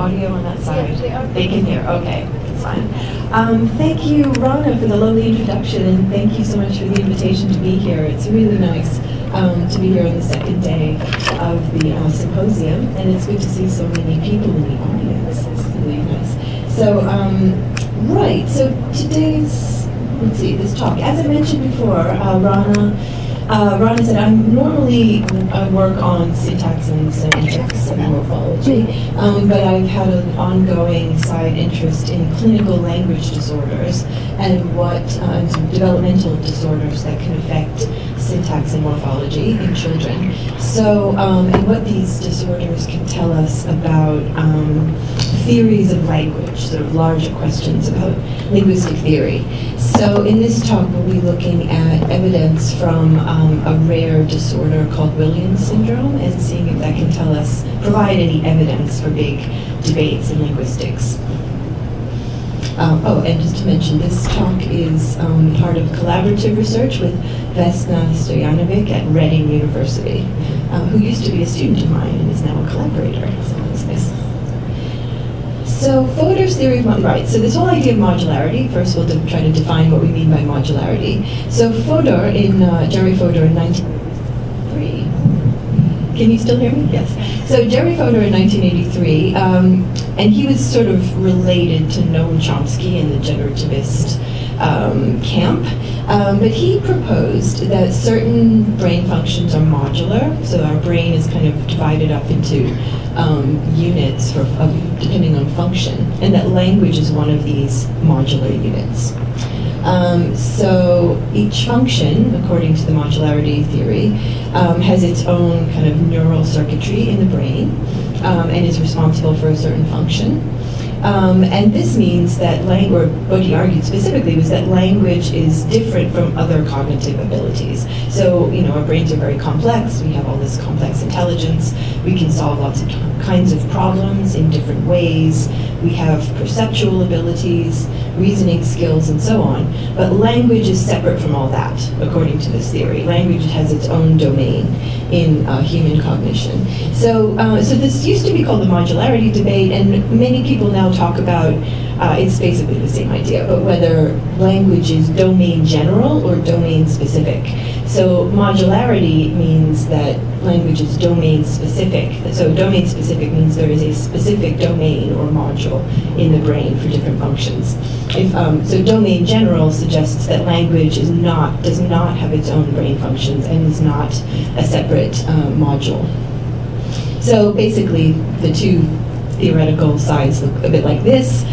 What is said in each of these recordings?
audio on that side? Yes, they are. They can hear, okay, that's fine. Thank you, Rana, for the lovely introduction, and thank you so much for the invitation to be here. It's really nice to be here on the second day of the symposium, and it's good to see so many people in the audience. It's really nice. So, right, so today's, let's see, this talk, as I mentioned before, Rana said I work on syntax and semantics and morphology, but I've had an ongoing side interest in clinical language disorders and what developmental disorders that can affect syntax and morphology in children. So, and what these disorders can tell us about theories of language, sort of larger questions about linguistic theory. So in this talk, we'll be looking at evidence from a rare disorder called Williams syndrome and seeing if that can provide any evidence for big debates in linguistics. And just to mention, this talk is part of collaborative research with Vesna Stojanovic at Reading University, who used to be a student of mine and is now a collaborator, so that's nice. So Fodor's theory of so this whole idea of modularity, first we'll try to define what we mean by modularity. So Fodor, Jerry Fodor in 1983, can you still hear me? Yes. So Jerry Fodor in 1983, and he was sort of related to Noam Chomsky in the generativist camp, but he proposed that certain brain functions are modular, so our brain is kind of divided up into units depending on function, and that language is one of these modular units. So each function, according to the modularity theory, has its own kind of neural circuitry in the brain and is responsible for a certain function. And this means that what he argued specifically was that language is different from other cognitive abilities. So, our brains are very complex. We have all this complex intelligence. We can solve lots of kinds of problems in different ways. We have perceptual abilities, reasoning skills, and so on. But language is separate from all that, according to this theory. Language has its own domain in human cognition. So this used to be called the modularity debate, and many people now talk about, it's basically the same idea, but whether language is domain general or domain specific. So modularity means that language is domain specific. So domain specific means there is a specific domain or module in the brain for different functions. So domain general suggests that language does not have its own brain functions and is not a separate module. So basically, the two theoretical sides look a bit like this.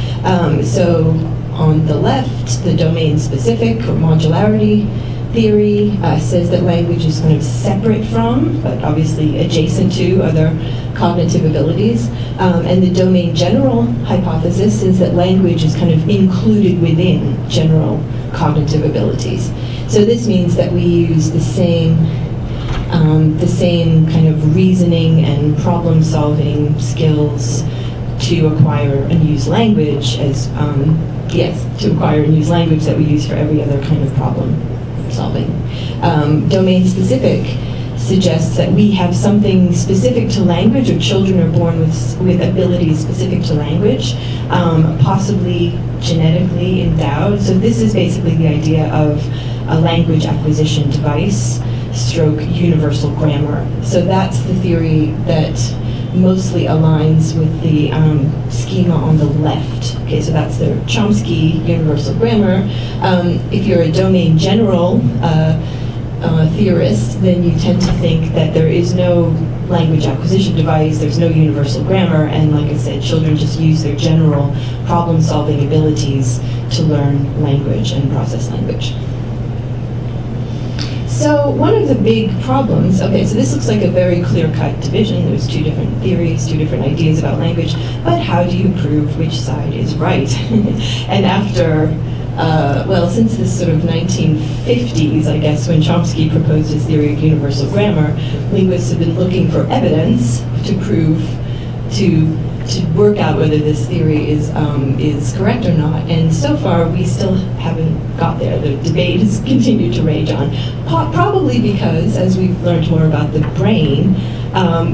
So on the left, the domain-specific or modularity theory says that language is kind of separate from, but obviously adjacent to, other cognitive abilities. And the domain general hypothesis is that language is kind of included within general cognitive abilities. So this means that we use the same kind of reasoning and problem-solving skills to acquire and use language as to acquire and use language that we use for every other kind of problem solving. Domain-specific suggests that we have something specific to language, or children are born with abilities specific to language, possibly genetically endowed. So this is basically the idea of a language acquisition device stroke universal grammar. So that's the theory that mostly aligns with the schema on the left. Okay, so that's the Chomsky universal grammar. If you're a domain general theorist, then you tend to think that there is no language acquisition device, there's no universal grammar, and like I said, children just use their general problem-solving abilities to learn language and process language. So one of the big problems, okay, so this looks like a very clear-cut division. There's two different theories, two different ideas about language, but how do you prove which side is right? And after, since this sort of 1950s, I guess, when Chomsky proposed his theory of universal grammar, linguists have been looking for evidence to prove, to to work out whether this theory is correct or not. And so far, we still haven't got there. The debate has continued to rage on, probably because as we've learned more about the brain,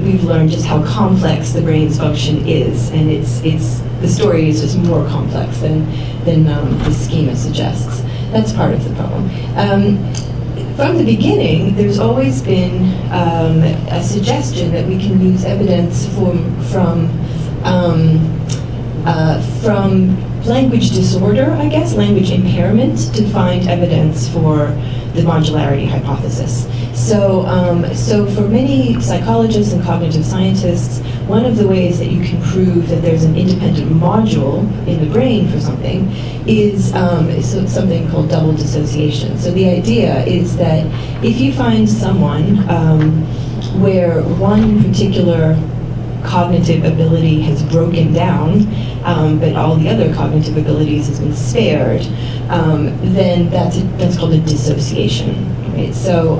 we've learned just how complex the brain's function is, and the story is just more complex than the schema suggests. That's part of the problem. From the beginning, there's always been a suggestion that we can use evidence from language disorder, I guess, language impairment, to find evidence for the modularity hypothesis. So for many psychologists and cognitive scientists, one of the ways that you can prove that there's an independent module in the brain for something is something called double dissociation. So the idea is that if you find someone where one particular cognitive ability has broken down, but all the other cognitive abilities has been spared, then that's called a dissociation. Right? So,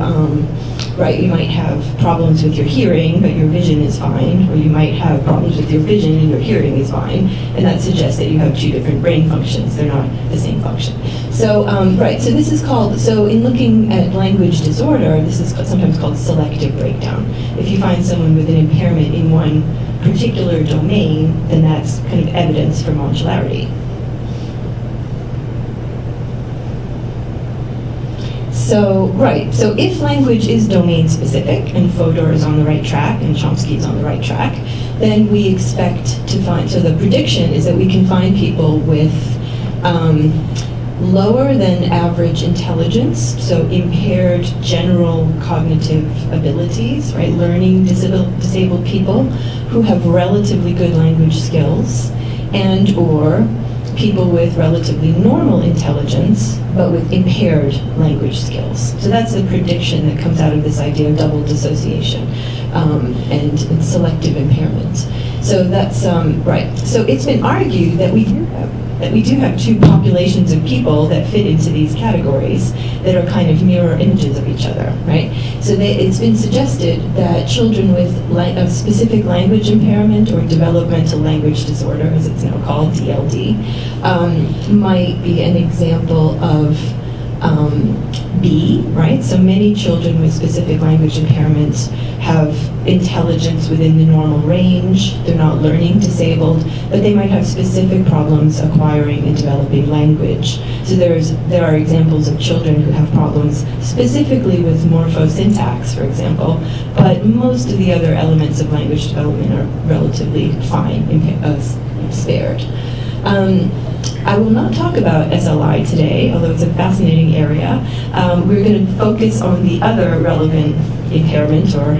you might have problems with your hearing, but your vision is fine, or you might have problems with your vision and your hearing is fine, and that suggests that you have two different brain functions. They're not the same function. So, so this is called, so in looking at language disorder, this is sometimes called selective breakdown. If you find someone with an impairment in one particular domain, then that's kind of evidence for modularity. So if language is domain-specific, and Fodor is on the right track, and Chomsky is on the right track, then we expect to find, so the prediction is that we can find people with lower than average intelligence, so impaired general cognitive abilities, right? Learning disabled people who have relatively good language skills, and or people with relatively normal intelligence, but with impaired language skills. So that's the prediction that comes out of this idea of double dissociation and selective impairment. So that's right. So it's been argued that we do have two populations of people that fit into these categories that are kind of mirror images of each other, right? So it's been suggested that children with a specific language impairment or developmental language disorder, as it's now called, DLD, might be an example of B, right? So many children with specific language impairments have intelligence within the normal range. They're not learning disabled, but they might have specific problems acquiring and developing language. So there are examples of children who have problems specifically with morphosyntax, for example, but most of the other elements of language development are relatively fine, spared. I will not talk about SLI today, although it's a fascinating area. We're going to focus on the other relevant impairment or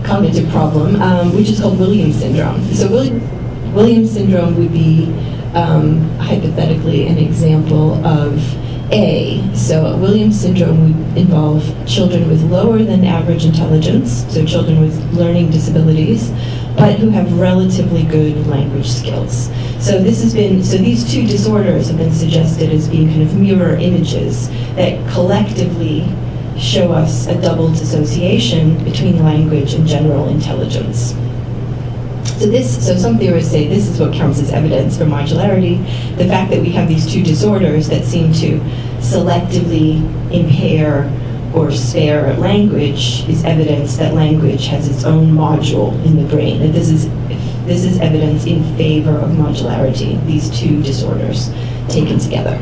cognitive problem, which is called Williams syndrome. So Williams syndrome would be hypothetically an example of A. So Williams syndrome would involve children with lower than average intelligence, so children with learning disabilities, but who have relatively good language skills. So these two disorders have been suggested as being kind of mirror images that collectively show us a double dissociation between language and general intelligence. So some theorists say this is what counts as evidence for modularity. The fact that we have these two disorders that seem to selectively impair or spare language is evidence that language has its own module in the brain. That this is evidence in favor of modularity, these two disorders taken together.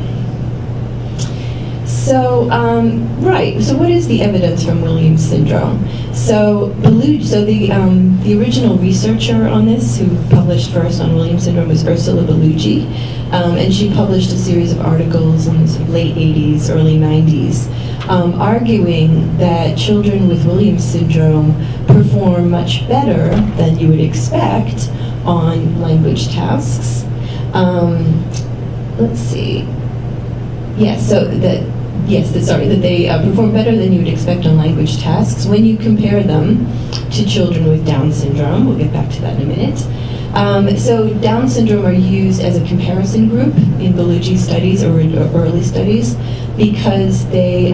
So, so what is the evidence from Williams syndrome? So the original researcher on this, who published first on Williams syndrome, was Ursula Bellucci, and she published a series of articles in the sort of late 80s, early 90s, arguing that children with Williams syndrome perform much better than you would expect on language tasks. Let's see. Yes, so that they perform better than you would expect on language tasks when you compare them to children with Down syndrome. We'll get back to that in a minute. So Down syndrome are used as a comparison group in Bellucci studies or early studies because they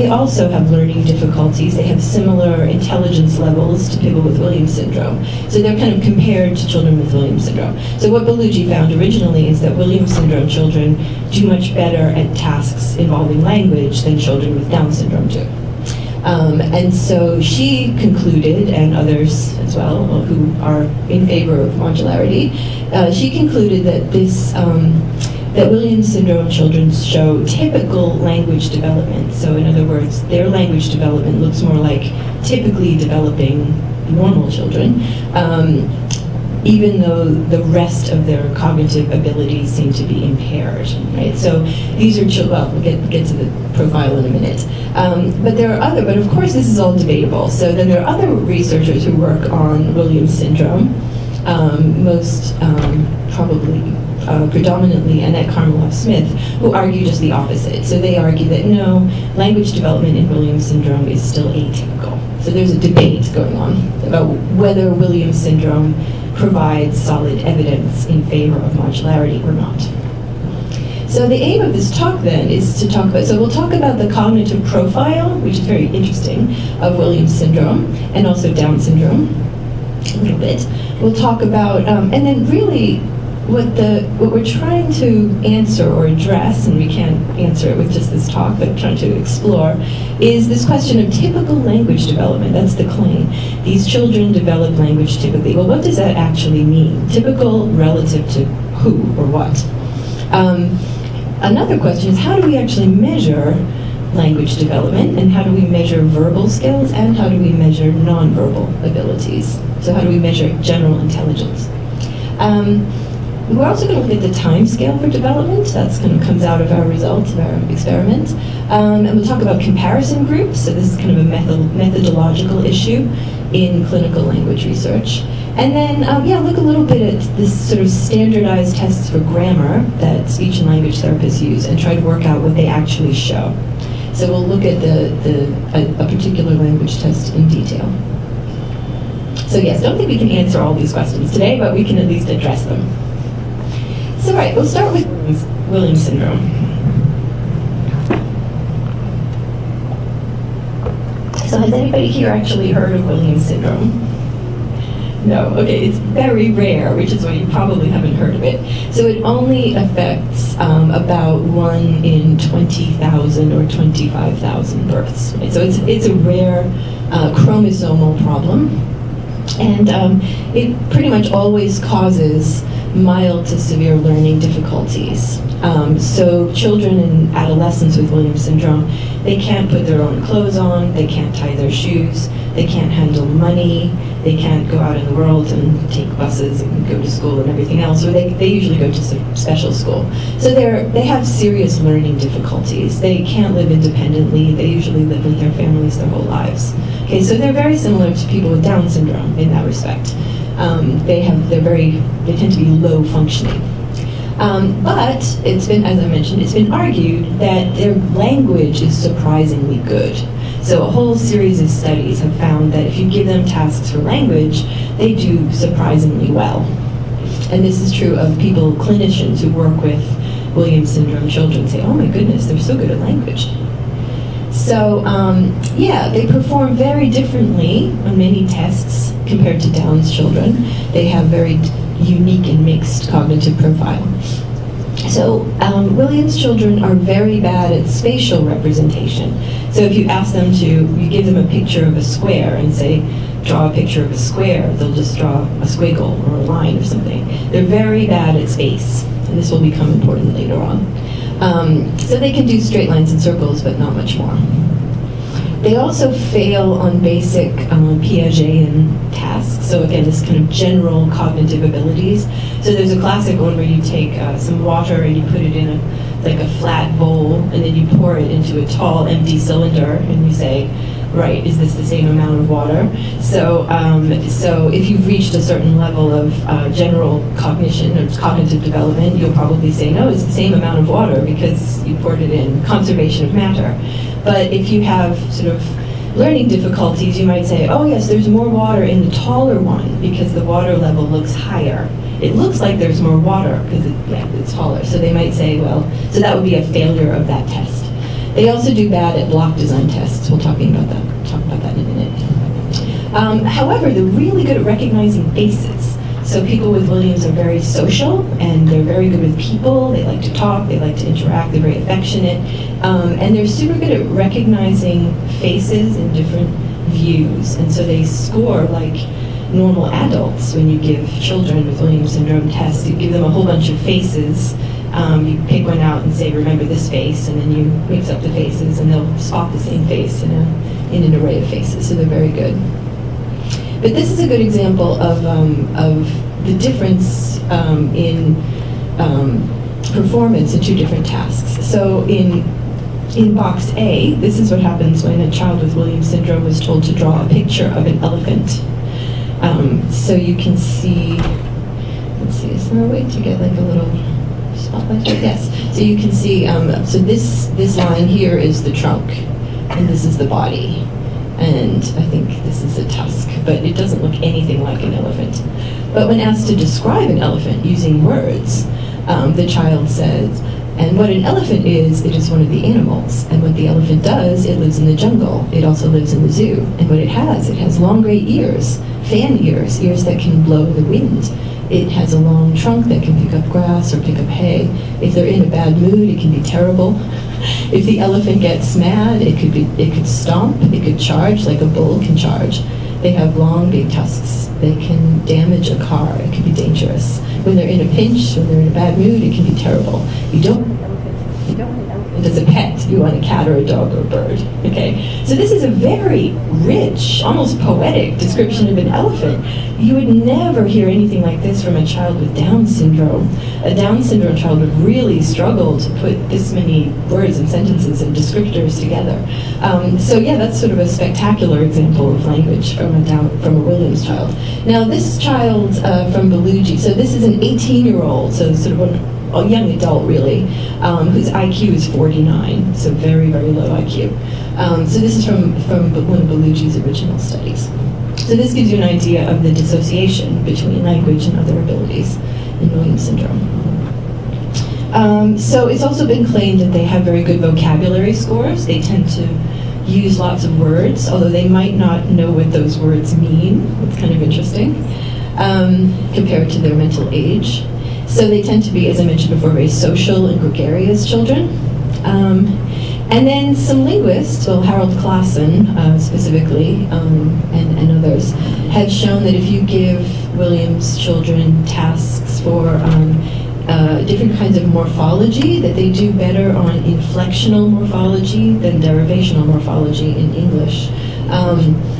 also have learning difficulties. They have similar intelligence levels to people with Williams syndrome. So they're kind of compared to children with Williams syndrome. So what Bellucci found originally is that Williams syndrome children do much better at tasks involving language than children with Down syndrome do. And so she concluded, and others as well who are in favor of modularity, she concluded that that Williams syndrome children show typical language development. So in other words, their language development looks more like typically developing normal children, even though the rest of their cognitive abilities seem to be impaired, right? So these are children, well, we'll get to the profile in a minute. But of course this is all debatable. So then there are other researchers who work on Williams syndrome, probably predominantly Annette Karmeloff-Smith, who argue just the opposite. So they argue that no, language development in Williams syndrome is still atypical. So there's a debate going on about whether Williams syndrome provides solid evidence in favor of modularity or not. So the aim of this talk then is to talk about, so we'll talk about the cognitive profile, which is very interesting, of Williams syndrome and also Down syndrome a little bit. We'll talk about, and then really what we're trying to answer or address, and we can't answer it with just this talk, but trying to explore, is this question of typical language development. That's the claim. These children develop language typically. Well, what does that actually mean? Typical relative to who or what? Another question is, how do we actually measure language development, and how do we measure verbal skills, and how do we measure nonverbal abilities? So how do we measure general intelligence? We're also going to look at the time scale for development. That's kind of comes out of our results of our experiment. And we'll talk about comparison groups. So this is kind of a methodological issue in clinical language research. And then, look a little bit at this sort of standardized tests for grammar that speech and language therapists use and try to work out what they actually show. So we'll look at a particular language test in detail. So yes, don't think we can answer all these questions today, but we can at least address them. So right, we'll start with Williams syndrome. So has anybody here actually heard of Williams syndrome? No, okay, it's very rare, which is why you probably haven't heard of it. So it only affects about 1 in 20,000 or 25,000 births. Right? So it's a rare chromosomal problem, and it pretty much always causes mild to severe learning difficulties. So children and adolescents with Williams syndrome, they can't put their own clothes on, they can't tie their shoes, they can't handle money, they can't go out in the world and take buses and go to school and everything else, or they usually go to some special school. So they have serious learning difficulties. They can't live independently, they usually live with their families their whole lives. Okay, so they're very similar to people with Down syndrome in that respect. They tend to be low functioning. But it's been, as I mentioned, it's been argued that their language is surprisingly good. So a whole series of studies have found that if you give them tasks for language, they do surprisingly well. And this is true of clinicians who work with Williams syndrome children say, oh my goodness, they're so good at language. So, they perform very differently on many tests compared to Down's children. They have very unique and mixed cognitive profile. So, Williams children are very bad at spatial representation. So if you ask them you give them a picture of a square and say, draw a picture of a square, they'll just draw a squiggle or a line or something. They're very bad at space, and this will become important later on. So they can do straight lines and circles, but not much more. They also fail on basic Piagetian tasks. So again, this kind of general cognitive abilities. So there's a classic one where you take some water and you put it in a flat bowl, and then you pour it into a tall empty cylinder, and you say, right, is this the same amount of water? So if you've reached a certain level of general cognition or cognitive development, you'll probably say, no, it's the same amount of water because you poured it in. Conservation of matter. But if you have sort of learning difficulties, you might say, oh yes, there's more water in the taller one because the water level looks higher it looks like there's more water because it's taller. So they might say, well, so that would be a failure of that test. They also do bad at block design tests. We'll talk about that in a minute. However, they're really good at recognizing faces. So people with Williams are very social, and they're very good with people. They like to talk, they like to interact, they're very affectionate. And they're super good at recognizing faces in different views. And so they score like normal adults when you give children with Williams syndrome tests. You give them a whole bunch of faces. You pick one out and say, remember this face, and then you mix up the faces, and they'll spot the same face in an array of faces. So they're very good. But this is a good example of the difference in performance in two different tasks. So in box A, this is what happens when a child with Williams syndrome was told to draw a picture of an elephant. So you can see, let's see, is there a way to get like a little spotlight? Yes. So you can see, so this line here is the trunk, and this is the body. And I think this is a tusk, but it doesn't look anything like an elephant. But when asked to describe an elephant using words, the child says, and what an elephant is, it is one of the animals. And what the elephant does, it lives in the jungle. It also lives in the zoo. And what it has long gray ears, fan ears, ears that can blow the wind. It has a long trunk that can pick up grass or pick up hay. If they're in a bad mood, it can be terrible. If the elephant gets mad, it could stomp, it could charge like a bull can charge. They have long, big tusks. They can damage a car. It can be dangerous. When they're in a pinch, when they're in a bad mood, it can be terrible. You don't want an elephant as a pet. You want a cat or a dog or a bird. Okay? So this is a very rich, almost poetic description of an elephant. You would never hear anything like this from a child with Down syndrome. A Down syndrome child would really struggle to put this many words and sentences and descriptors together. So yeah, that's sort of a spectacular example of language from a Williams child. Now this child from Belugi, so this is an 18-year-old, so sort of a young adult really, whose IQ is 49, so very, very low IQ. So this is from one of Belugi's original studies. So this gives you an idea of the dissociation between language and other abilities in Williams syndrome. So it's also been claimed that they have very good vocabulary scores. They tend to use lots of words, although they might not know what those words mean. It's kind of interesting compared to their mental age. So they tend to be, as I mentioned before, very social and gregarious children. And then some linguists, well, Harold Claassen specifically, and others, have shown that if you give Williams children tasks for different kinds of morphology, that they do better on inflectional morphology than derivational morphology in English,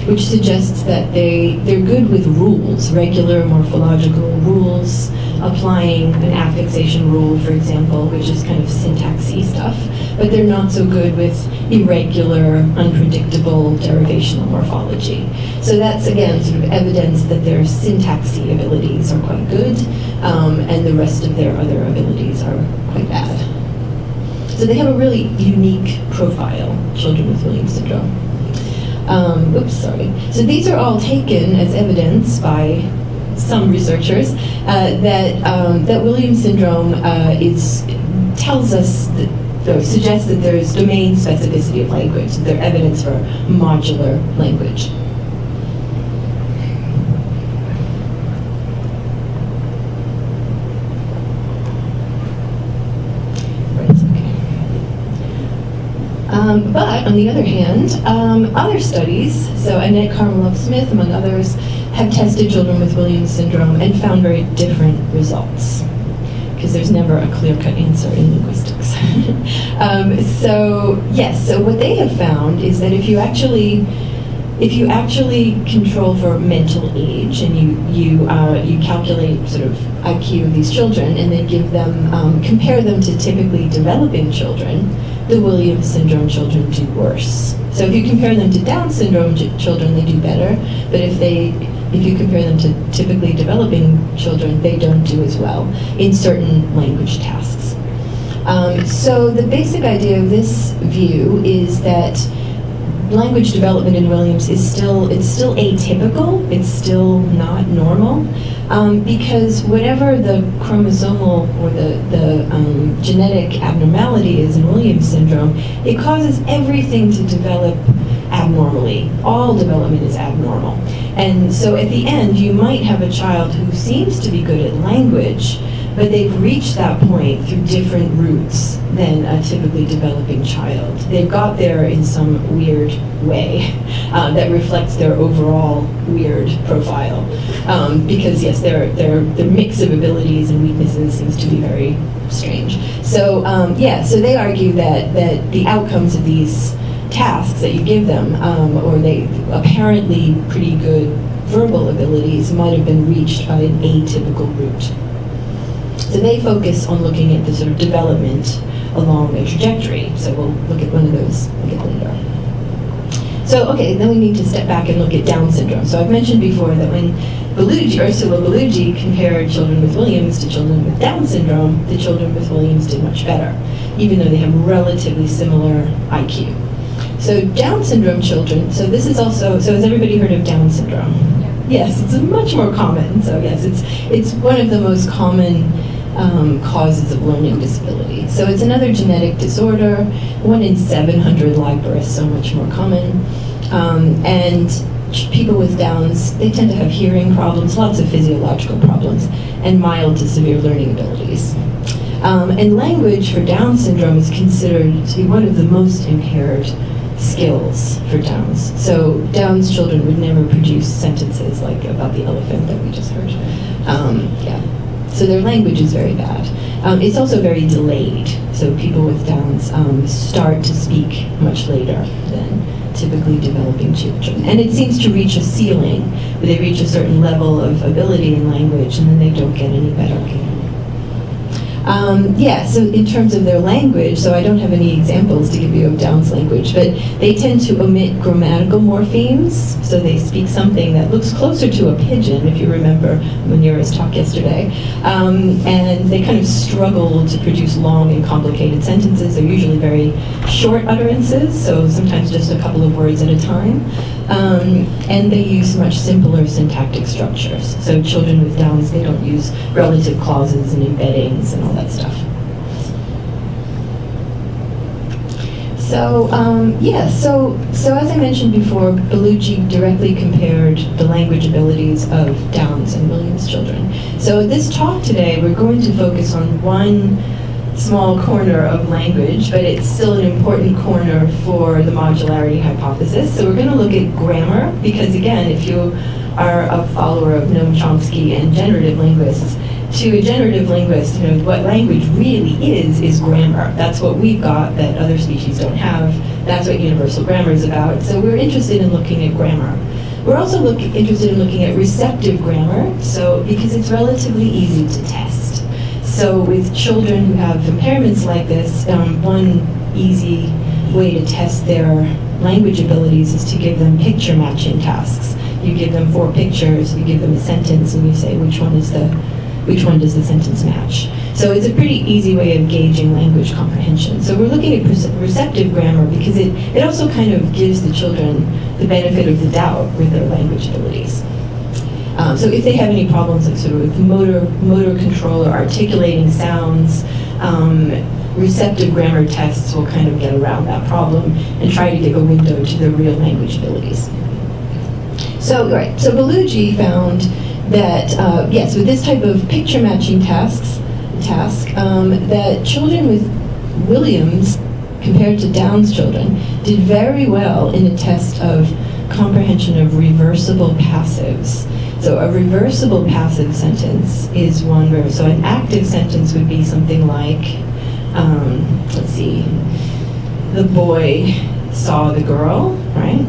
which suggests that they're good with rules, regular morphological rules, applying an affixation rule, for example, which is kind of syntaxy stuff, but they're not so good with irregular, unpredictable derivational morphology. So that's, again, sort of evidence that their syntaxy abilities are quite good, and the rest of their other abilities are quite bad. So they have a really unique profile, children with Williams syndrome. So these are all taken as evidence by some researchers that Williams syndrome tells us or suggests that there's domain specificity of language. They're evidence for modular language. But on the other hand, other studies, so Annette Karmelov-Smith, among others, have tested children with Williams syndrome and found very different results, because there's never a clear-cut answer in linguistics. So what they have found is that if you actually control for mental age and you calculate sort of IQ of these children and then give them, compare them to typically developing children, the Williams syndrome children do worse. So if you compare them to Down syndrome children, they do better, but if you compare them to typically developing children, they don't do as well in certain language tasks. So the basic idea of this view is that language development in Williams is still atypical. It's still not normal, because whatever the chromosomal or the genetic abnormality is in Williams syndrome, it causes everything to develop abnormally. All development is abnormal. And so at the end, you might have a child who seems to be good at language, but they've reached that point through different routes than a typically developing child. They've got there in some weird way that reflects their overall weird profile. Because yes, their mix of abilities and weaknesses seems to be very strange. So so they argue that the outcomes of these tasks that you give them, or they apparently pretty good verbal abilities, might have been reached by an atypical route. So they focus on looking at the sort of development along a trajectory. So we'll look at one of those a bit later. So okay, then we need to step back and look at Down syndrome. So I've mentioned before that when Ursula Bellucci compared children with Williams to children with Down syndrome, the children with Williams did much better, even though they have relatively similar IQ. So Down syndrome children, so this is also, so has everybody heard of Down syndrome? Yes, it's much more common. So yes, it's one of the most common causes of learning disability. So it's another genetic disorder. 1 in 700 live births, so much more common. And people with Downs, they tend to have hearing problems, lots of physiological problems, and mild to severe learning abilities. And language for Down syndrome is considered to be one of the most impaired skills for Downs. So Downs children would never produce sentences like about the elephant that we just heard. So their language is very bad. It's also very delayed. So people with Downs start to speak much later than typically developing children. And it seems to reach a ceiling where they reach a certain level of ability in language and then they don't get any better. So in terms of their language, so I don't have any examples to give you of Down's language, but they tend to omit grammatical morphemes, so they speak something that looks closer to a pidgin, if you remember Munira's talk yesterday, and they kind of struggle to produce long and complicated sentences. They're usually very short utterances, so sometimes just a couple of words at a time, and they use much simpler syntactic structures. So children with Downs, they don't use relative clauses and embeddings and all that stuff. So as I mentioned before, Bellucci directly compared the language abilities of Downs and Williams children. So this talk today, we're going to focus on one small corner of language, but it's still an important corner for the modularity hypothesis. So we're going to look at grammar, because again, if you are a follower of Noam Chomsky and generative linguists, to a generative linguist, what language really is grammar. That's what we've got that other species don't have. That's what universal grammar is about. So we're interested in looking at grammar. We're also interested in looking at receptive grammar, because it's relatively easy to test. So with children who have impairments like this, one easy way to test their language abilities is to give them picture matching tasks. You give them 4 pictures, you give them a sentence, and you say which one does the sentence match. So it's a pretty easy way of gauging language comprehension. So we're looking at receptive grammar because it also kind of gives the children the benefit of the doubt with their language abilities. So if they have any problems like sort of with motor control or articulating sounds, receptive grammar tests will kind of get around that problem and try to give a window to their real language abilities. So Bellucci found that, with this type of picture matching task, that children with Williams, compared to Down's children, did very well in a test of comprehension of reversible passives. So a reversible passive sentence is one where, so an active sentence would be something like, the boy saw the girl, right?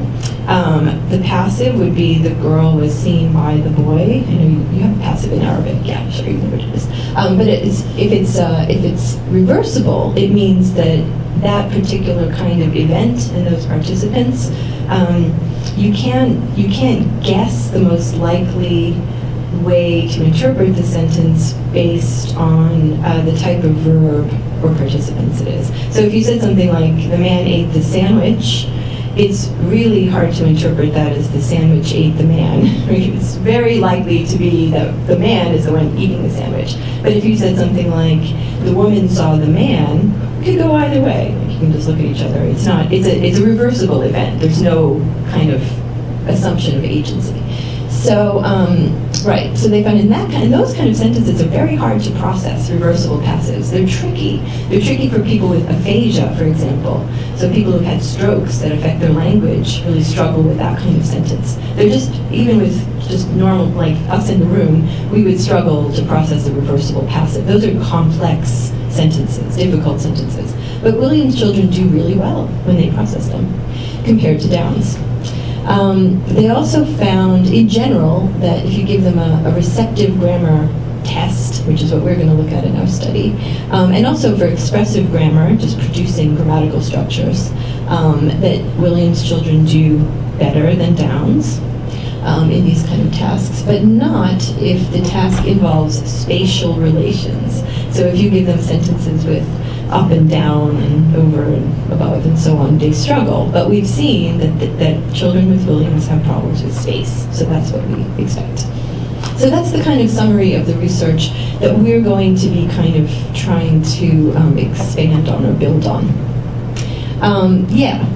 The passive would be the girl was seen by the boy. I know you have passive in Arabic. Yeah, I'm sure you know what it is. But if it's reversible, it means that particular kind of event and those participants, you can't guess the most likely way to interpret the sentence based on the type of verb or participants it is. So if you said something like, the man ate the sandwich, it's really hard to interpret that as the sandwich ate the man. It's very likely to be that the man is the one eating the sandwich. But if you said something like, the woman saw the man, it could go either way. Like, you can just look at each other. It's a reversible event. There's no kind of assumption of agency. So, right, so they found in those kind of sentences are very hard to process, reversible passives. They're tricky. They're tricky for people with aphasia, for example. So people who've had strokes that affect their language really struggle with that kind of sentence. They're just, even with just normal, like us in the room, we would struggle to process a reversible passive. Those are complex sentences, difficult sentences. But Williams children do really well when they process them, compared to Downs. They also found, in general, that if you give them a receptive grammar test, which is what we're going to look at in our study, and also for expressive grammar, just producing grammatical structures, that Williams children do better than Downs in these kind of tasks, but not if the task involves spatial relations. So if you give them sentences with up and down and over and above and so on, they struggle. But we've seen that children with Williams have problems with space, so that's what we expect. So that's the kind of summary of the research that we're going to be kind of trying to expand on or build on.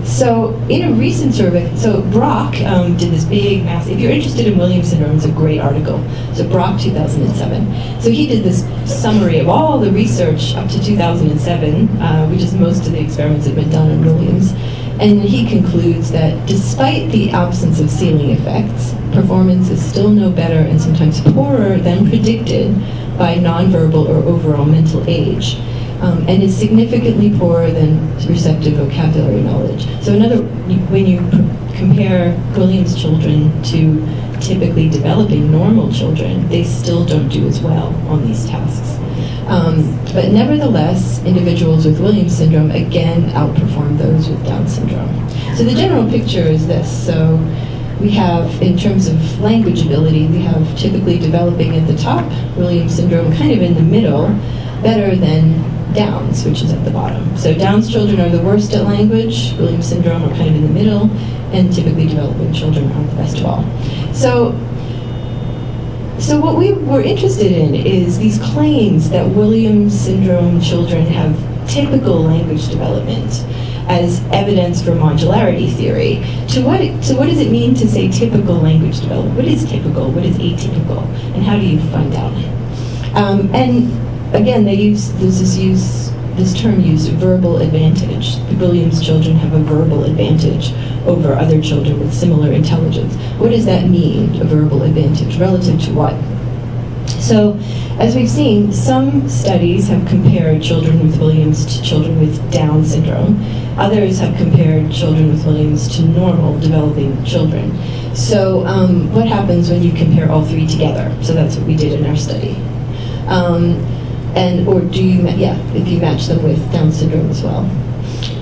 So in a recent survey, so Brock did this big, massive, if you're interested in Williams syndrome, it's a great article. So Brock, 2007. So he did this summary of all the research up to 2007, which is most of the experiments that have been done on Williams. And he concludes that despite the absence of ceiling effects, performance is still no better and sometimes poorer than predicted by nonverbal or overall mental age. And is significantly poorer than receptive vocabulary knowledge. So when you compare Williams children to typically developing normal children, they still don't do as well on these tasks. But nevertheless, individuals with Williams syndrome again outperform those with Down syndrome. So the general picture is this. So we have, in terms of language ability, we have typically developing at the top, Williams syndrome kind of in the middle, better than Downs, which is at the bottom. So Downs children are the worst at language, Williams syndrome are kind of in the middle, and typically developing children are the best of all. So what we were interested in is these claims that Williams syndrome children have typical language development as evidence for modularity theory. So what does it mean to say typical language development? What is typical? What is atypical? And how do you find out? And again, this term used, verbal advantage. The Williams children have a verbal advantage over other children with similar intelligence. What does that mean, a verbal advantage? Relative to what? So, as we've seen, some studies have compared children with Williams to children with Down syndrome. Others have compared children with Williams to normal developing children. So, what happens when you compare all three together? So that's what we did in our study. If you match them with Down syndrome as well.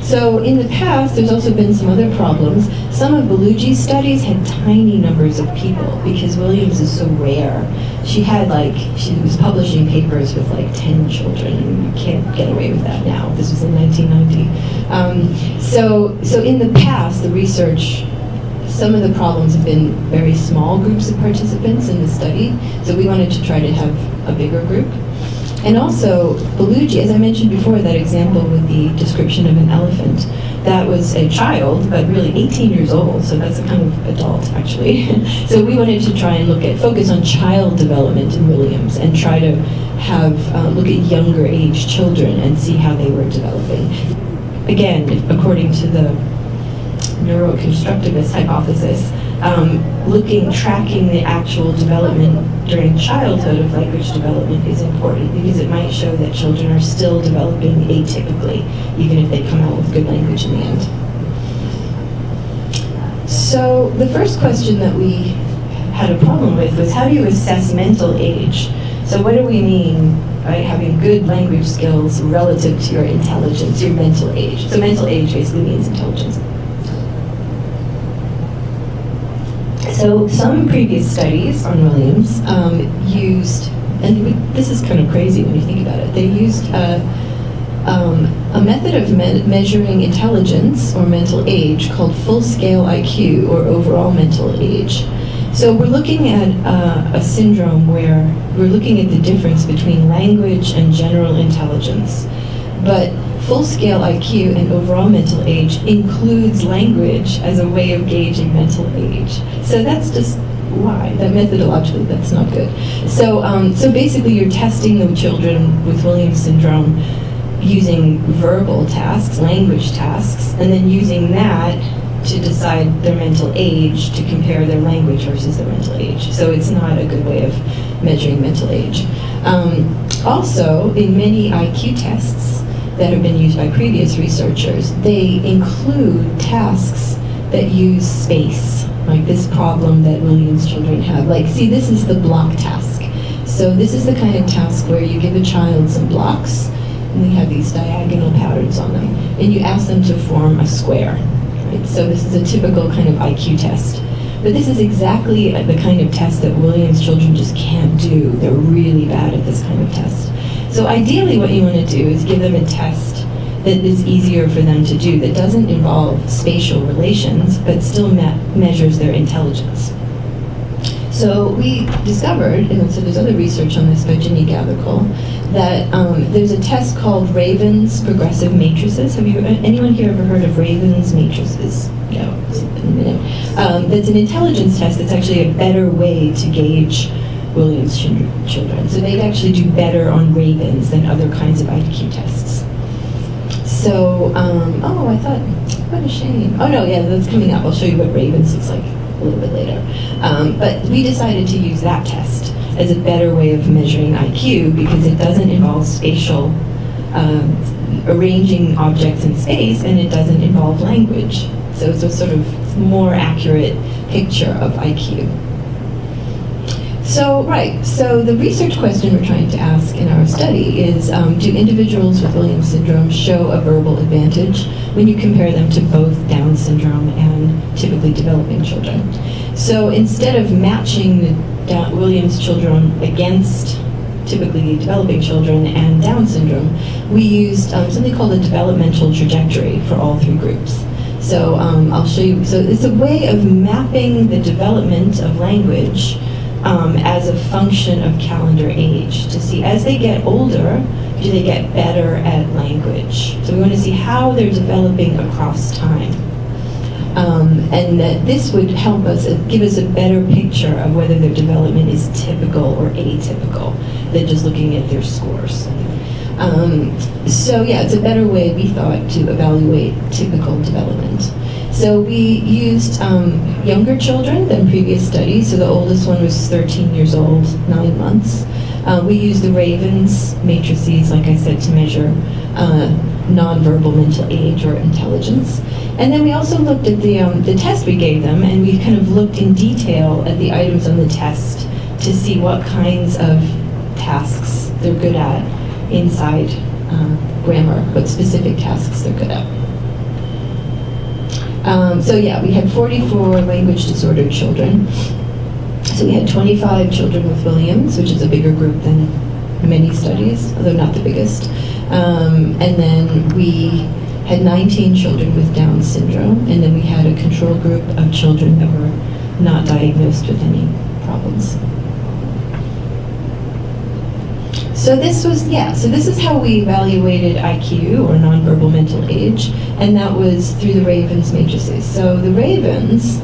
So in the past, there's also been some other problems. Some of Belugi's studies had tiny numbers of people because Williams is so rare. She was publishing papers with 10 children, and you can't get away with that now. This was in 1990. So in the past, the research, some of the problems have been very small groups of participants in the study. So we wanted to try to have a bigger group. And also, Belugi, as I mentioned before, that example with the description of an elephant, that was a child, but really 18 years old, so that's a kind of adult, actually. So we wanted to try and focus on child development in Williams and try to look at younger age children and see how they were developing. Again, according to the neuroconstructivist hypothesis, tracking the actual development during childhood of language development is important because it might show that children are still developing atypically, even if they come out with good language in the end. So the first question that we had a problem with was, how do you assess mental age? So what do we mean by having good language skills relative to your intelligence, your mental age? So mental age basically means intelligence. So some previous studies on Williams used, and this is kind of crazy when you think about it, they used a method of measuring intelligence or mental age called full-scale IQ, or overall mental age. So we're looking at a syndrome where we're looking at the difference between language and general intelligence. But full-scale IQ and overall mental age includes language as a way of gauging mental age. So that's just why. That methodologically, that's not good. So, so basically you're testing the children with Williams syndrome using verbal tasks, language tasks, and then using that to decide their mental age, to compare their language versus their mental age. So it's not a good way of measuring mental age. Also, in many IQ tests that have been used by previous researchers, they include tasks that use space, like this problem that Williams children have. Like, see, this is the block task. So this is the kind of task where you give a child some blocks, and they have these diagonal patterns on them, and you ask them to form a square. Right? So this is a typical kind of IQ test. But this is exactly the kind of test that Williams children just can't do. They're really bad at this kind of test. So ideally what you want to do is give them a test that is easier for them to do, that doesn't involve spatial relations, but still measures their intelligence. So we discovered, and so there's other research on this by Ginny Gathercole, that there's a test called Raven's progressive matrices. Have anyone here ever heard of Raven's matrices? No, in a minute. That's an intelligence test that's actually a better way to gauge Williams children. So they'd actually do better on Ravens than other kinds of IQ tests. So, oh, I thought, what a shame. Oh no, yeah, that's coming up. I'll show you what Ravens looks like a little bit later. But we decided to use that test as a better way of measuring IQ because it doesn't involve spatial arranging objects in space, and it doesn't involve language. So it's a sort of more accurate picture of IQ. So, right, so the research question we're trying to ask in our study is, do individuals with Williams syndrome show a verbal advantage when you compare them to both Down syndrome and typically developing children? So instead of matching the Williams children against typically developing children and Down syndrome, we used something called a developmental trajectory for all three groups. So I'll show you, so it's a way of mapping the development of language as a function of calendar age, to see as they get older, do they get better at language. So we want to see how they're developing across time. And that this would help us, give us a better picture of whether their development is typical or atypical than just looking at their scores. So yeah, it's a better way, we thought, to evaluate typical development. So we used younger children than previous studies. So the oldest one was 13 years old, 9 months. We used the Raven's matrices, like I said, to measure nonverbal mental age or intelligence. And then we also looked at the test we gave them, and we kind of looked in detail at the items on the test to see what kinds of tasks they're good at inside grammar, what specific tasks they're good at. So yeah, we had 44 language disordered children. So we had 25 children with Williams, which is a bigger group than many studies, although not the biggest. And then we had 19 children with Down syndrome, and then we had a control group of children that were not diagnosed with any problems. So this was, so this is how we evaluated IQ, or nonverbal mental age, and that was through the Raven's matrices. So the Raven's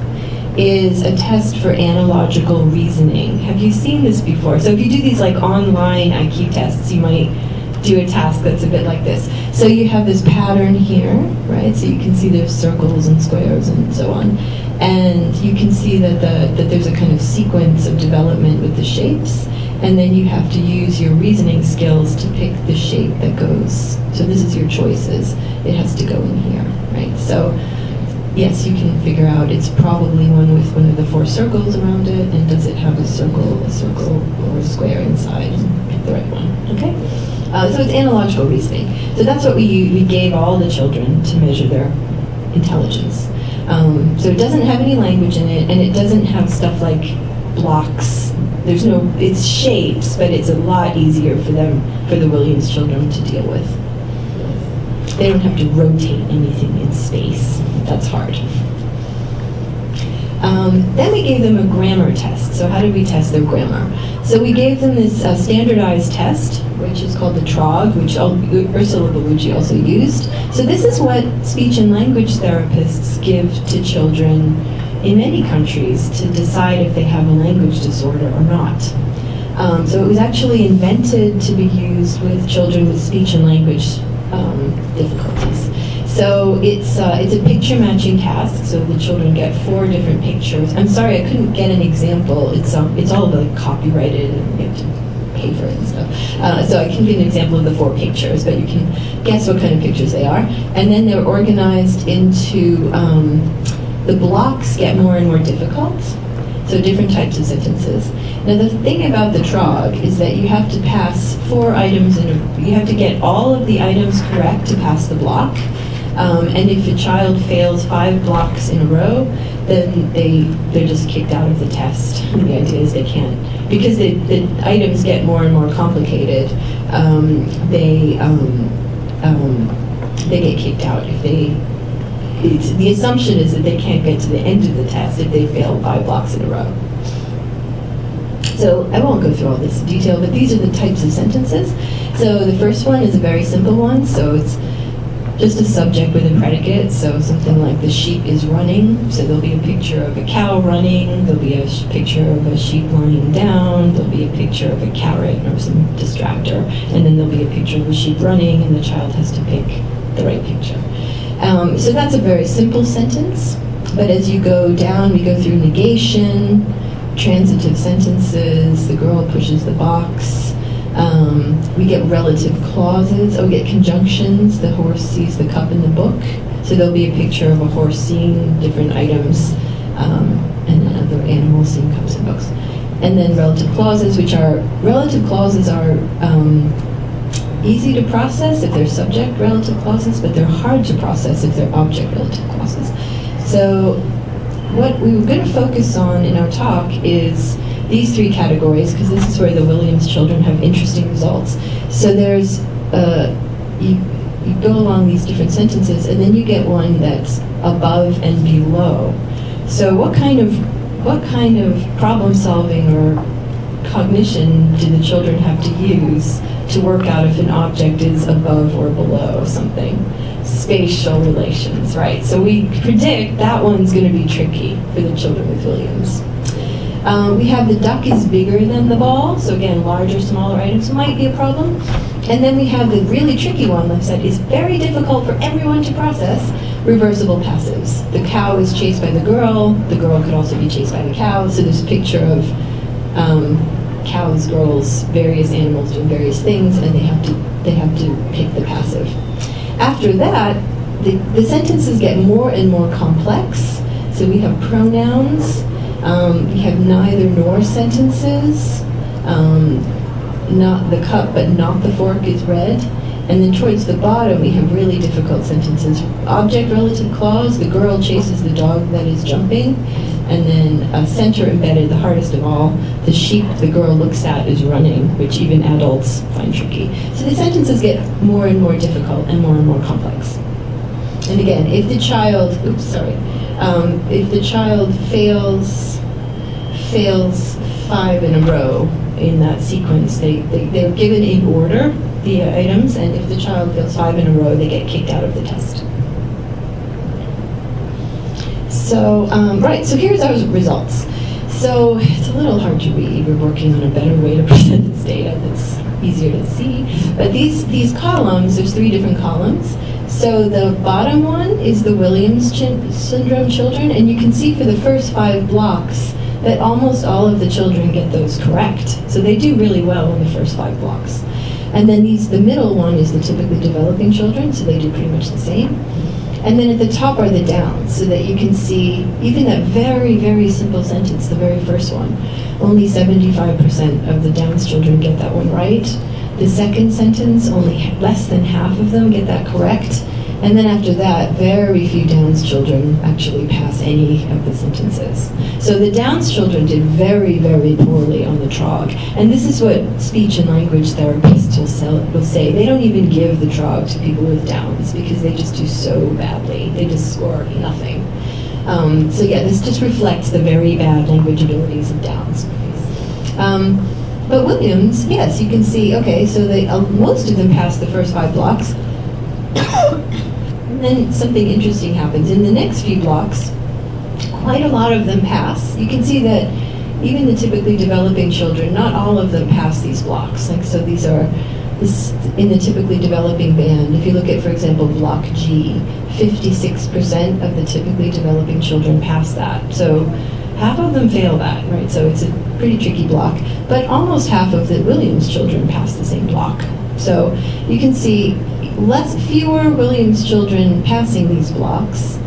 is a test for analogical reasoning. Have you seen this before? So if you do these like online IQ tests, you might do a task that's a bit like this. So you have this pattern here, right? So you can see there's circles and squares and so on. And you can see that that there's a kind of sequence of development with the shapes. And then you have to use your reasoning skills to pick the shape that goes. So this is your choices. It has to go in here, right? So yes, you can figure out it's probably one with one of the 4 circles around it, and does it have a circle, or a square inside, and pick the right one, okay? So it's analogical reasoning. So that's what we gave all the children to measure their intelligence. So it doesn't have any language in it, and it doesn't have stuff like blocks. It's shapes, but it's a lot easier for the Williams children to deal with. They don't have to rotate anything in space. That's hard. Then we gave them a grammar test. So how did we test their grammar? So we gave them this standardized test, which is called the TROG, which Ursula Bellucci also used. So this is what speech and language therapists give to children in many countries to decide if they have a language disorder or not. So it was actually invented to be used with children with speech and language difficulties. So it's a picture matching task. So the children get 4 different pictures. I'm sorry, I couldn't get an example. It's all like copyrighted and you have to pay for it and stuff. So I can give an example of the 4 pictures, but you can guess what kind of pictures they are. And then they're organized into the blocks get more and more difficult. So different types of sentences. Now the thing about the TROG is that you have to pass 4 items you have to get all of the items correct to pass the block. And if a child fails 5 blocks in a row, then they're just kicked out of the test. The idea is they can't, because the items get more and more complicated. They get kicked out if the assumption is that they can't get to the end of the test if they fail 5 blocks in a row. So I won't go through all this in detail, but these are the types of sentences. So the first one is a very simple one. So it's just a subject with a predicate. So something like the sheep is running. So there'll be a picture of a cow running. There'll be a picture of a sheep lying down. There'll be a picture of a carrot or some distractor. And then there'll be a picture of a sheep running, and the child has to pick the right picture. So that's a very simple sentence, but as you go down, we go through negation, transitive sentences, the girl pushes the box, we get relative clauses, we get conjunctions, the horse sees the cup in the book, so there'll be a picture of a horse seeing different items, and then other animals seeing cups and books. And then relative clauses are easy to process if they're subject relative clauses, but they're hard to process if they're object relative clauses. So what we were going to focus on in our talk is these 3 categories, because this is where the Williams children have interesting results. So there's, you go along these different sentences, and then you get one that's above and below. So what kind of problem solving or cognition do the children have to use to work out if an object is above or below something? Spatial relations, right? So we predict that one's going to be tricky for the children with Williams. We have the duck is bigger than the ball, so again, larger, smaller items might be a problem. And then we have the really tricky one, like I said, is very difficult for everyone to process, reversible passives. The cow is chased by the girl could also be chased by the cow, so there's a picture of cows, girls, various animals doing various things, and they have to pick the passive. After that, the sentences get more and more complex. So we have pronouns, we have neither nor sentences, not the cup but not the fork is red. And then towards the bottom, we have really difficult sentences. Object relative clause, the girl chases the dog that is jumping. And then center embedded, the hardest of all, the sheep the girl looks at is running, which even adults find tricky. So the sentences get more and more difficult and more complex. And again, if the child, if the child fails 5 in a row in that sequence, they're given in order, the items, and if the child fails 5 in a row, they get kicked out of the test. So, so here's our results. So it's a little hard to read. We're working on a better way to present this data that's easier to see. But these columns, there's 3 different columns. So the bottom one is the Williams syndrome children, and you can see for the first 5 blocks that almost all of the children get those correct. So they do really well in the first 5 blocks. And then the middle one is the typically developing children, so they do pretty much the same. And then at the top are the downs, so that you can see even that very, very simple sentence, the very first one, only 75% of the Downs children get that one right. The second sentence, only less than half of them get that correct. And then after that, very few Downs children actually pass any of the sentences. So the Downs children did very, very poorly on the TROG. And this is what speech and language therapists will say. They don't even give the TROG to people with Downs because they just do so badly. They just score nothing. So yeah, this just reflects the very bad language abilities of Downs. But Williams, yes, you can see, okay, so most of them passed the first 5 blocks. And then something interesting happens. In the next few blocks, quite a lot of them pass. You can see that even the typically developing children, not all of them pass these blocks. Like, so these are in the typically developing band. If you look at, for example, block G, 56% of the typically developing children pass that. So half of them fail that, right? So it's a pretty tricky block. But almost half of the Williams children pass the same block. So you can see fewer Williams children passing these blocks,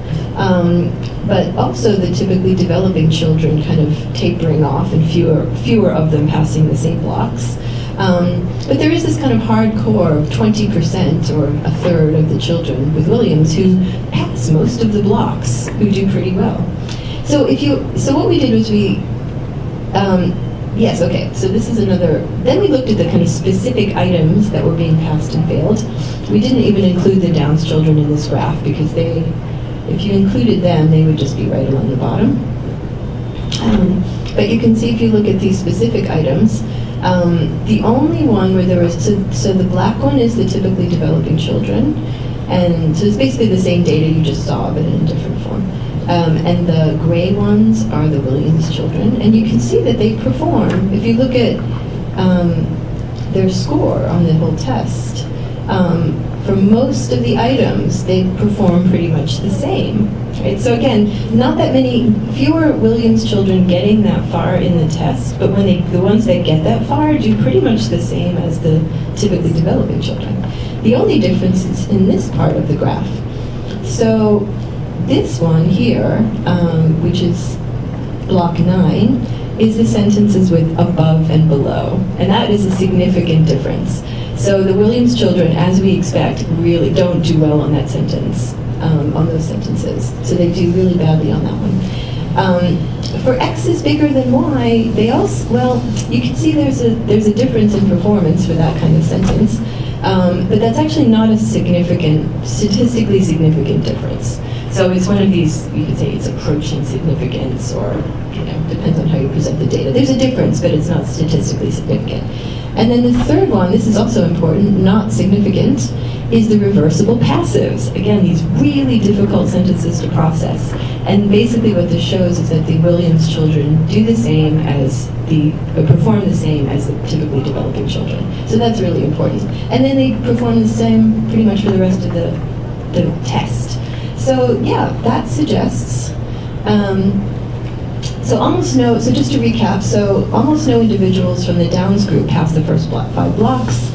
but also the typically developing children kind of tapering off and fewer of them passing the same blocks. But there is this kind of hardcore of 20% or a third of the children with Williams who pass most of the blocks, who do pretty well. So what we did was yes, okay, so this is another, then we looked at the kind of specific items that were being passed and failed. We didn't even include the Downs children in this graph because if you included them, they would just be right along the bottom. But you can see if you look at these specific items, the only one where there was, so the black one is the typically developing children, and so it's basically the same data you just saw, but in a different form. And the gray ones are the Williams children, and you can see that they perform. If you look at their score on the whole test, for most of the items, they perform pretty much the same. Right? So again, not that many, fewer Williams children getting that far in the test, but when the ones that get that far do pretty much the same as the typically developing children. The only difference is in this part of the graph. So this one here, which is block 9, is the sentences with above and below, and that is a significant difference. So the Williams children, as we expect, really don't do well on that sentence, on those sentences. So they do really badly on that one. For X is bigger than Y, they also, well, you can see there's a difference in performance for that kind of sentence, but that's actually not a statistically significant difference. So it's one of these, you could say it's approaching significance, or depends on how you present the data. There's a difference, but it's not statistically significant. And then the third one, this is also important, not significant, is the reversible passives. Again, these really difficult sentences to process. And basically what this shows is that the Williams children do the same as perform the same as the typically developing children. So that's really important. And then they perform the same pretty much for the rest of the test. So yeah, that suggests, so just to recap, so almost no individuals from the Downs group passed the first 5 blocks.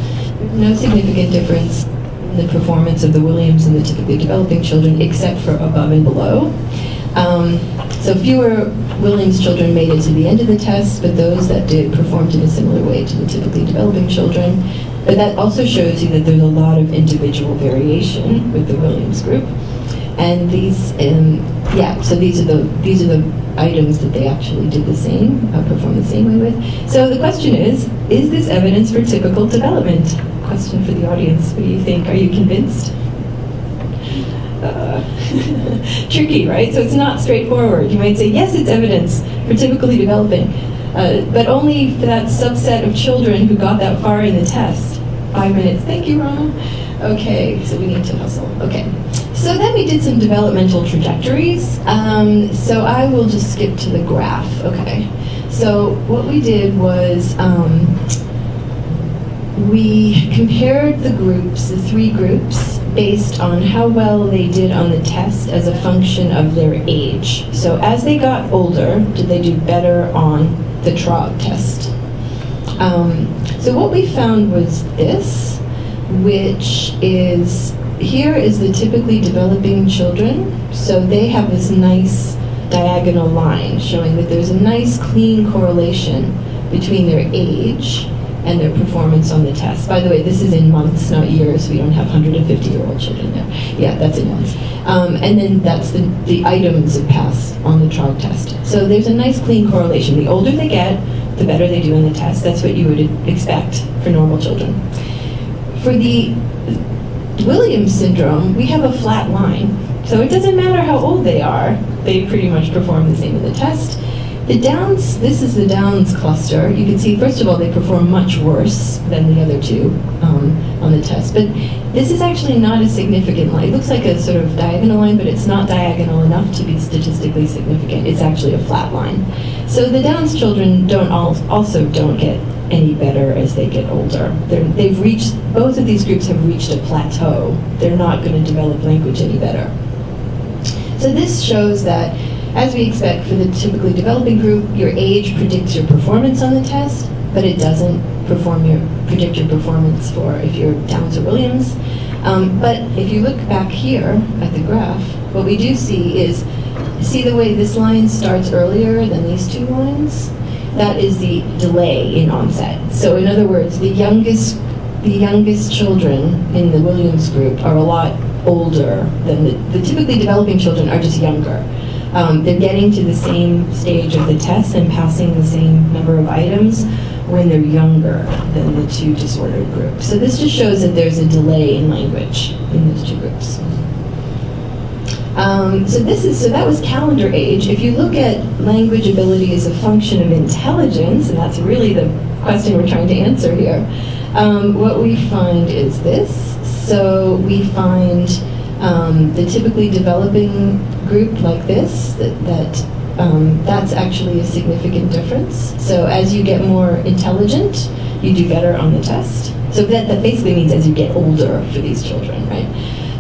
No significant difference in the performance of the Williams and the typically developing children, except for above and below. So fewer Williams children made it to the end of the test, but those that did performed in a similar way to the typically developing children. But that also shows you that there's a lot of individual variation with the Williams group. And these, so these are the items that they actually did the same, performed the same way with. So the question is this evidence for typical development? Question for the audience. What do you think? Are you convinced? Tricky, right? So it's not straightforward. You might say, yes, it's evidence for typically developing, but only for that subset of children who got that far in the test. 5 minutes. Thank you, Rana. Okay, so we need to hustle. Okay. So then we did some developmental trajectories. So I will just skip to the graph. Okay. So what we did was we compared the groups, the 3 groups, based on how well they did on the test as a function of their age. So as they got older, did they do better on the TROG test? So what we found was this, which is, here is the typically developing children. So they have this nice diagonal line showing that there's a nice clean correlation between their age and their performance on the test. By the way, this is in months, not years. We don't have 150-year-old children there. Yeah, that's in months. And then that's the items of pass on the CHOG test. So there's a nice clean correlation. The older they get, the better they do in the test. That's what you would expect for normal children. For the Williams syndrome, we have a flat line. So it doesn't matter how old they are, they pretty much perform the same in the test. The Downs, this is the Downs cluster. You can see, first of all, they perform much worse than the other two on the test. But this is actually not a significant line. It looks like a sort of diagonal line, but it's not diagonal enough to be statistically significant. It's actually a flat line. So the Downs children also don't get any better as they get older. They've reached, both of these groups have reached a plateau. They're not going to develop language any better. So this shows that, as we expect for the typically developing group, your age predicts your performance on the test, but it doesn't predict your performance for if you're Downs or Williams. But if you look back here at the graph, what we do see is, see the way this line starts earlier than these two lines? That is the delay in onset. So in other words, the youngest children in the Williams group are a lot older than the typically developing children are just younger. They're getting to the same stage of the test and passing the same number of items when they're younger than the two disordered groups. So this just shows that there's a delay in language in those two groups. So that was calendar age. If you look at language ability as a function of intelligence, and that's really the question we're trying to answer here, what we find is this. So we find the typically developing group like this, that's actually a significant difference. So as you get more intelligent, you do better on the test. So that basically means as you get older for these children, right?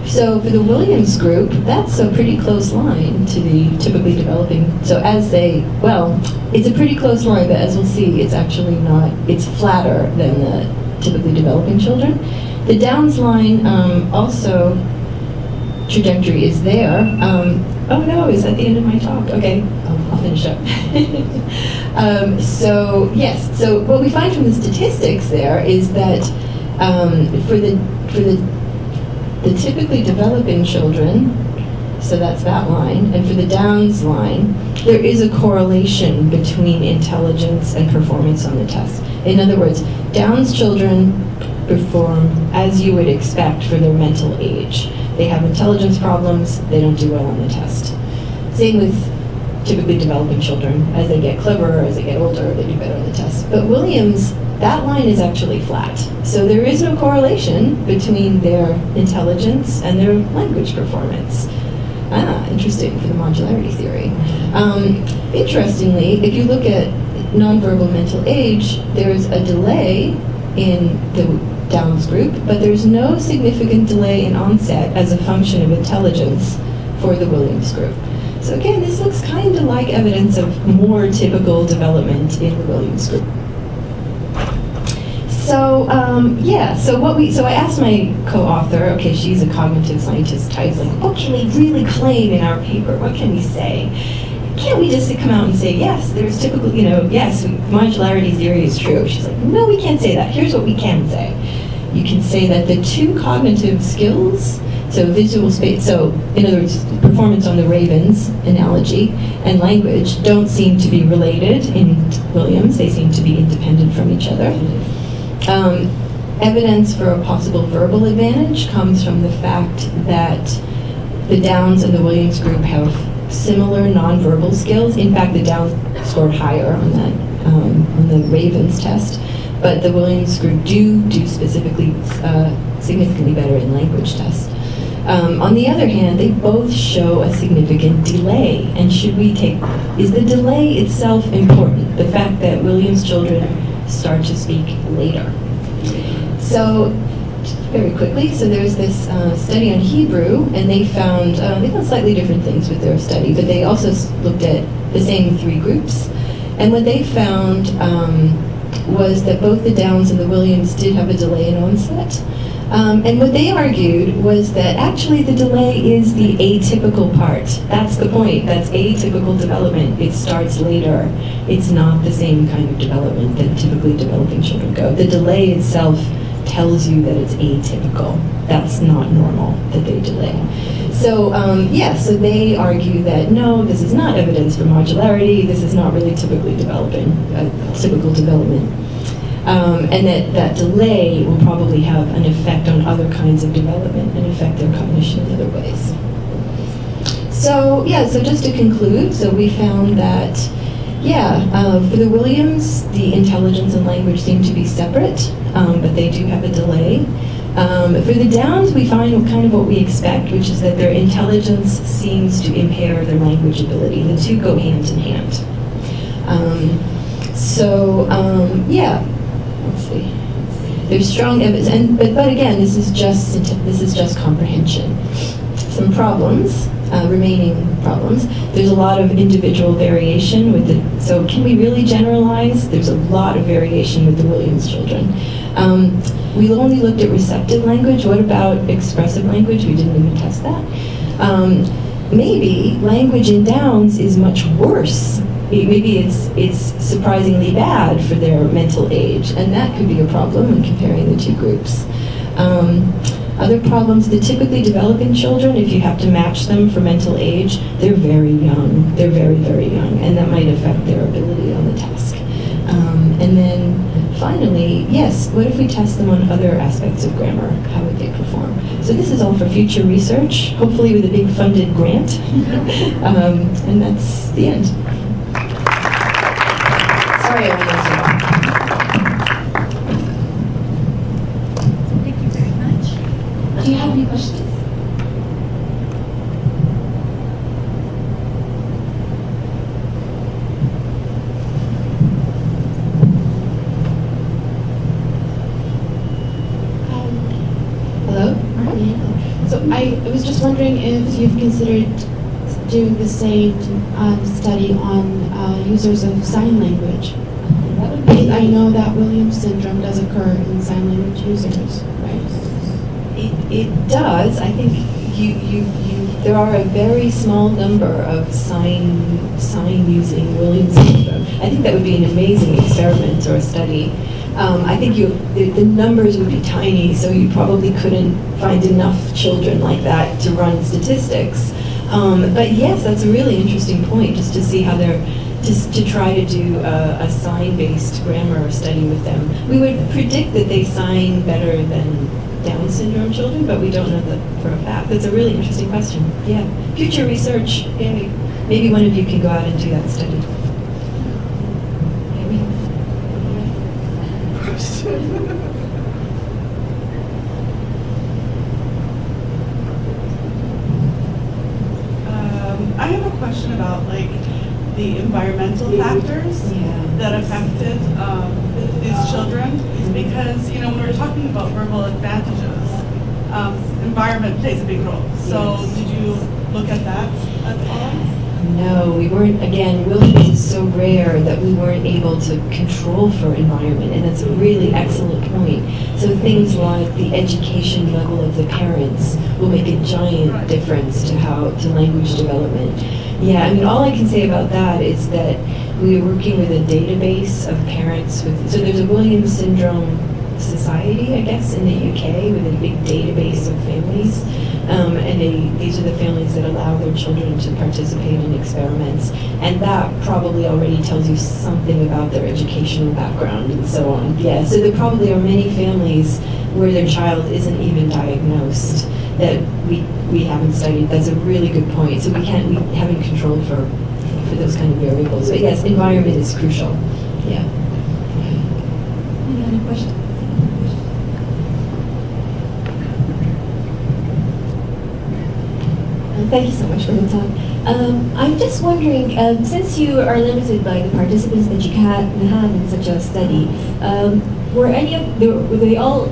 So for the Williams group, that's a pretty close line to the typically developing. So as it's a pretty close line, but as we'll see, it's actually not, it's flatter than the typically developing children. The Downs line also, trajectory is there. Oh no, is that the end of my talk? Okay, I'll finish up. So yes, so what we find from the statistics there is that for the typically developing children, so that's that line, and for the Downs line, there is a correlation between intelligence and performance on the test. In other words, Downs children perform as you would expect for their mental age. They have intelligence problems, they don't do well on the test. Same with typically developing children. As they get cleverer, as they get older, they do better on the test. But Williams, that line is actually flat. So there is no correlation between their intelligence and their language performance. Interesting for the modularity theory. Interestingly, if you look at nonverbal mental age, there's a delay in the Downs group, but there's no significant delay in onset as a function of intelligence for the Williams group. So again, this looks kind of like evidence of more typical development in the Williams group. So so I asked my co-author, okay, she's a cognitive scientist type, like, what can we really claim in our paper? What can we say? Can't we just come out and say, yes, there's typical, yes, modularity theory is true? She's like, no, we can't say that. Here's what we can say. You can say that the two cognitive skills, so visual space, so in other words, performance on the Ravens analogy and language don't seem to be related in Williams. They seem to be independent from each other. Evidence for a possible verbal advantage comes from the fact that the Downs and the Williams group have similar nonverbal skills. In fact, the Downs scored higher on that on the Ravens test, but the Williams group do specifically significantly better in language tests. On the other hand, they both show a significant delay. And is the delay itself important? The fact that Williams children start to speak later. So very quickly, so there's this study on Hebrew, and they found slightly different things with their study, but they also looked at the same three groups. And what they found was that both the Downs and the Williams did have a delay in onset. And what they argued was that actually the delay is the atypical part. That's the point. That's atypical development. It starts later. It's not the same kind of development that typically developing children go. The delay itself tells you that it's atypical. That's not normal that they delay. So so they argue that no, this is not evidence for modularity. This is not really typical development. And that delay will probably have an effect on other kinds of development and affect their cognition in other ways. So just to conclude, so we found that, for the Williams, the intelligence and language seem to be separate, but they do have a delay. For the Downs, we find kind of what we expect, which is that their intelligence seems to impair their language ability. The two go hand in hand. Let's see. There's strong evidence, but again, this is just comprehension. Some problems, remaining problems. There's a lot of individual variation with the. So can we really generalize? There's a lot of variation with the Williams children. We only looked at receptive language. What about expressive language? We didn't even test that. Maybe language in Downs is much worse. Maybe it's surprisingly bad for their mental age, and that could be a problem when comparing the two groups. Other problems, the typically developing children, if you have to match them for mental age, they're very young. They're very, very young, and that might affect their ability on the task. And then finally, yes, what if we test them on other aspects of grammar? How would they perform? So this is all for future research, hopefully with a big funded grant. And that's the end. Sorry, I went on so long. Thank you very much. Do you have any questions? Hello? So I was just wondering if you've considered doing the same study on users of sign language. I know that Williams syndrome does occur in sign language users, right? It does. I think there are a very small number of sign using Williams syndrome. I think that would be an amazing experiment or a study. I think the numbers would be tiny, so you probably couldn't find enough children like that to run statistics. But yes, that's a really interesting point, just to see how just to try to do a sign-based grammar study with them. We would predict that they sign better than Down syndrome children, but we don't know that for a fact. That's a really interesting question. Yeah, future research. Yeah, maybe one of you can go out and do that study. I have a question about the environmental factors that affected these children, because when we're talking about verbal advantages, environment plays a big role. So did you look at that at all? No, we weren't. Again, Williams is so rare that we weren't able to control for environment, and that's a really excellent point. So things like the education level of the parents will make a giant difference to language development. Yeah, I mean, all I can say about that is that we are working with a database of parents so there's a Williams syndrome society, I guess, in the UK with a big database of families. And these are the families that allow their children to participate in experiments. And that probably already tells you something about their educational background and so on. Yeah, so there probably are many families where their child isn't even diagnosed that we haven't studied. That's a really good point. So we haven't controlled for those kind of variables. But yes, environment is crucial. Yeah. Any other questions? Thank you so much for the talk. I'm just wondering, since you are limited by the participants that you can have in such a study, were they all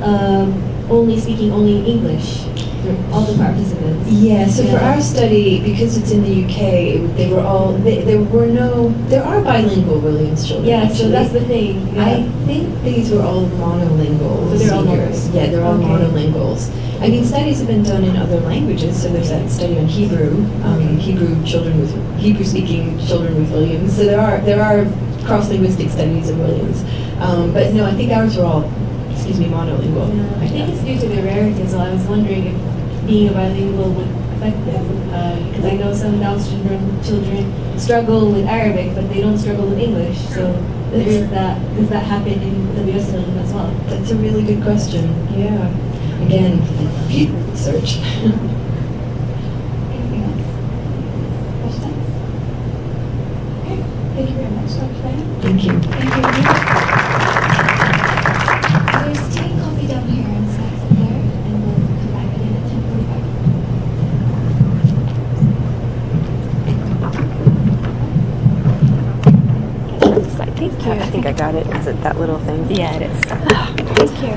only speaking only English? all the participants. Yeah, so for Yeah. our study, because it's in the UK, there are bilingual Williams children. Yeah, so actually. that's the thing. Yeah. I think these were all monolingual So they're all seniors. Yeah, they're all Okay. monolinguals. I mean, studies have been done in other languages. So there's that study on Hebrew, Hebrew-speaking children with Williams. So there are cross-linguistic studies of Williams. But no, I think ours were all, monolingual. Yeah, I think it's due to the rarity, so I was wondering if being a bilingual would affect them. Because I know some Down syndrome children struggle with Arabic, but they don't struggle with English. So there is that. Does that happen in WS children as well? That's a really good question. Yeah. Again, research. Anything else? Questions? Okay, thank you very much, Dr. Diane. Thank you. Thank you. There's tea and coffee down here and snacks up there, and we'll come back again at 10:45. I think I got it. Is it that little thing? Yeah, it is. Thank you.